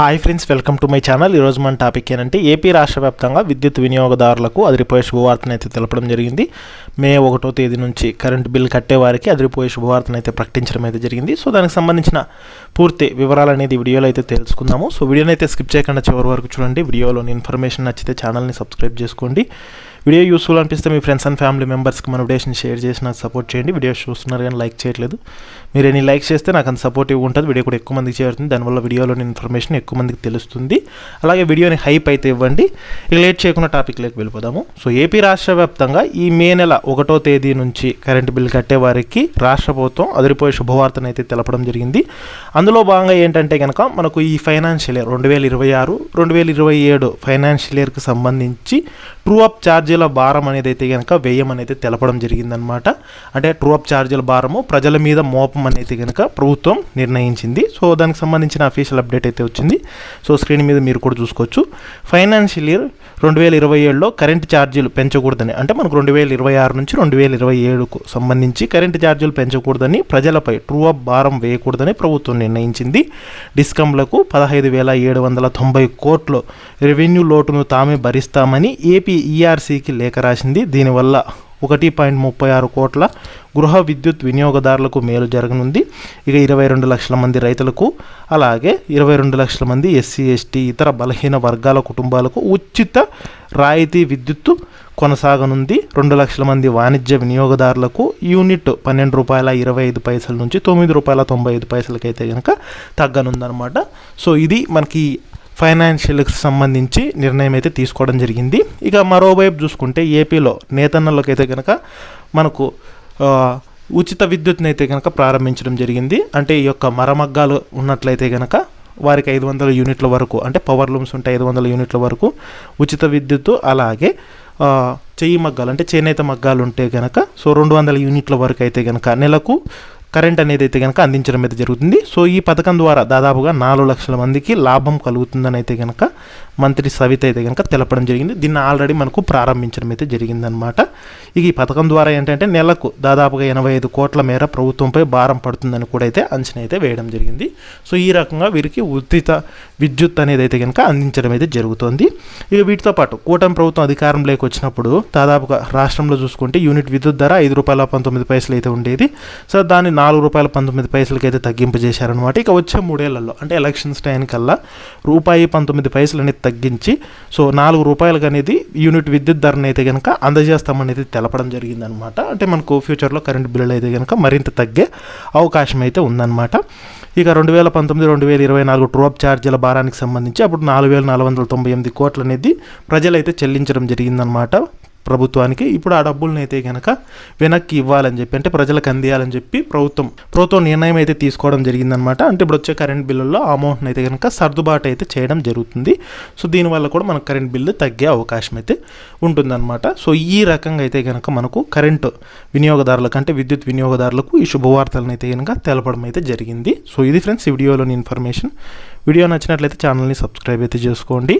Hi friends, welcome to my channel. ఈరోజు మన topic ఏంటంటే ఏపీ రాష్ట్ర వ్యాప్తంగా విద్యుత్ వినియోగదారులకు అదిరిపోయే శుభవార్తను అయితే తెలపడం జరిగింది. మే 1వ తేదీ నుంచి కరెంట్ బిల్ కట్టేవారికి అదిరిపోయే శుభవార్తను అయితే ప్రకటించడం అయితే జరిగింది. సో దానికి సంబంధించిన పూర్తి వివరాలు అనేది వీడియోలో అయితే తెలుసుకుందాము. సో వీడియోని అయితే స్కిప్ చేయకుండా చివరి వరకు చూడండి. వీడియోలోని ఇన్ఫర్మేషన్ నచ్చితే ఛానల్ని సబ్స్క్రైబ్ చేసుకోండి. వీడియో యూస్ఫుల్ అనిపిస్తే మీ ఫ్రెండ్స్ అండ్ ఫ్యామిలీ మెంబర్స్కి మన వీడియోస్ని షేర్ చేసి నాకు సపోర్ట్ చేయండి. వీడియోస్ చూస్తున్నారు కానీ లైక్ చేయట్లేదు. మీరు ఎన్ని లైక్ చేస్తే నాకు అంత సపోర్టివ్ ఉంటుంది. వీడియో కూడా ఎక్కువ మందికి చేరుతుంది. దానివల్ల వీడియోలోని ఇన్ఫర్మేషన్ ఎక్కువ మందికి తెలుస్తుంది. అలాగే వీడియోని హైప్ అయితే ఇవ్వండి. ఇక లేట్ చేయకుండా టాపిక్లోకి వెళ్ళిపోదాము. సో ఏపీ రాష్ట్ర వ్యాప్తంగా ఈ మే నెల 1వ తేదీ నుంచి కరెంటు బిల్ కట్టే వారికి రాష్ట్ర ప్రభుత్వం అదిరిపోయే శుభవార్తను అయితే తెలపడం జరిగింది. అందులో భాగంగా ఏంటంటే కనుక మనకు ఈ ఫైనాన్షియల్ ఇయర్ 2026-2027 ఫైనాన్షియల్ ఇయర్కి సంబంధించి ట్రూ అప్ ఛార్జీల భారం అనేది అయితే కనుక వ్యయం అనేది తెలపడం జరిగిందనమాట. అంటే ట్రూ అప్ ఛార్జీల భారము ప్రజల మీద మోపం అనేది కనుక ప్రభుత్వం నిర్ణయించింది. సో దానికి సంబంధించిన అఫీషియల్ అప్డేట్ అయితే వచ్చింది. సో స్క్రీన్ మీద మీరు కూడా చూసుకోవచ్చు. ఫైనాన్షియల్ ఇయర్ 2027లో కరెంట్ ఛార్జీలు పెంచకూడదని, అంటే మనకు 2026 నుంచి 2027కు సంబంధించి కరెంట్ ఛార్జీలు పెంచకూడదని, ప్రజలపై ట్రూ అప్ భారం వేయకూడదని ప్రభుత్వం నిర్ణయించింది. డిస్కంలకు 15,790 కోట్ల రెవెన్యూ లోటును తామే భరిస్తామని ఏపీ ఈఆర్సీకి లేఖ రాసింది. దీనివల్ల 1.36 కోట్ల గృహ విద్యుత్ వినియోగదారులకు మేలు జరగనుంది. ఇక 22 లక్షల మంది రైతులకు, అలాగే 22 లక్షల మంది ఎస్సీ, ఎస్టీ, ఇతర బలహీన వర్గాల కుటుంబాలకు ఉచిత రాయితీ విద్యుత్తు కొనసాగనుంది. 2 లక్షల మంది వాణిజ్య వినియోగదారులకు యూనిట్ ₹12.25 నుంచి ₹9.95 అయితే కనుక తగ్గనుందనమాట. సో ఇది మనకి ఫైనాన్షియల్కి సంబంధించి నిర్ణయం అయితే తీసుకోవడం జరిగింది. ఇక మరోవైపు చూసుకుంటే ఏపీలో నేతన్నలకు అయితే కనుక మనకు ఉచిత విద్యుత్ని అయితే కనుక ప్రారంభించడం జరిగింది. అంటే ఈ యొక్క మరమగ్గాలు ఉన్నట్లయితే కనుక వారికి 500 యూనిట్ల వరకు, అంటే పవర్ లూమ్స్ ఉంటే 500 యూనిట్ల వరకు ఉచిత విద్యుత్తు, అలాగే చెయ్యి మగ్గాలు అంటే చేనేత మగ్గాలు ఉంటే కనుక సో 200 యూనిట్ల వరకు అయితే కనుక నెలకు కరెంట్ అనేది అయితే కనుక అందించడం అయితే జరుగుతుంది. సో ఈ పథకం ద్వారా దాదాపుగా 4 లక్షల మందికి లాభం కలుగుతుందని అయితే కనుక మంత్రి సవిత అయితే కనుక తెలపడం జరిగింది. దీన్ని ఆల్రెడీ మనకు ప్రారంభించడం అయితే జరిగిందనమాట. ఇక ఈ పథకం ద్వారా ఏంటంటే నెలకు దాదాపుగా 85 కోట్ల మేర ప్రభుత్వంపై భారం పడుతుందని కూడా అయితే అంచనా అయితే వేయడం జరిగింది. సో ఈ రకంగా వీరికి ఉచిత విద్యుత్ అనేది అయితే కనుక అందించడం అయితే జరుగుతుంది. ఇక వీటితో పాటు కూటమి ప్రభుత్వం అధికారంలోకి వచ్చినప్పుడు దాదాపుగా రాష్ట్రంలో చూసుకుంటే యూనిట్ విద్యుత్ ధర ₹5.19 అయితే ఉండేది. సో దాన్ని ₹4.19 అయితే తగ్గింపు చేశారనమాట. ఇక వచ్చే 3 ఏళ్లలో, అంటే ఎలక్షన్స్ టైం కల్లా ₹1.9 అనేది తగ్గించి సో ₹4 అనేది యూనిట్ విద్యుత్ ధరను అయితే కనుక అందజేస్తామనేది తెలపడం జరిగిందనమాట. అంటే మనకు ఫ్యూచర్లో కరెంట్ బిల్లులు అయితే కనుక మరింత తగ్గే అవకాశం అయితే ఉందన్నమాట. ఇక 2019-2024 ట్రూ అప్ ఛార్జీల భారానికి సంబంధించి అప్పుడు 4,498 కోట్లు అనేది ప్రజలైతే చెల్లించడం జరిగిందనమాట ప్రభుత్వానికి. ఇప్పుడు ఆ డబ్బులను అయితే కనుక వెనక్కి ఇవ్వాలని చెప్పి, అంటే ప్రజలకు అందియాలని చెప్పి ప్రభుత్వం నిర్ణయం అయితే తీసుకోవడం జరిగిందనమాట. అంటే ఇప్పుడు వచ్చే కరెంట్ బిల్లుల్లో అమౌంట్ని అయితే కనుక సర్దుబాటు అయితే చేయడం జరుగుతుంది. సో దీనివల్ల కూడా మనకు కరెంట్ బిల్లు తగ్గే అవకాశం అయితే ఉంటుందన్నమాట. సో ఈ రకంగా అయితే కనుక మనకు కరెంటు వినియోగదారులకు, అంటే విద్యుత్ వినియోగదారులకు ఈ శుభవార్తలను అయితే కనుక తెలపడం అయితే జరిగింది. సో ఇది ఫ్రెండ్స్ ఈ వీడియోలోని ఇన్ఫర్మేషన్. వీడియో నచ్చినట్లయితే ఛానల్ని సబ్స్క్రైబ్ అయితే చేసుకోండి.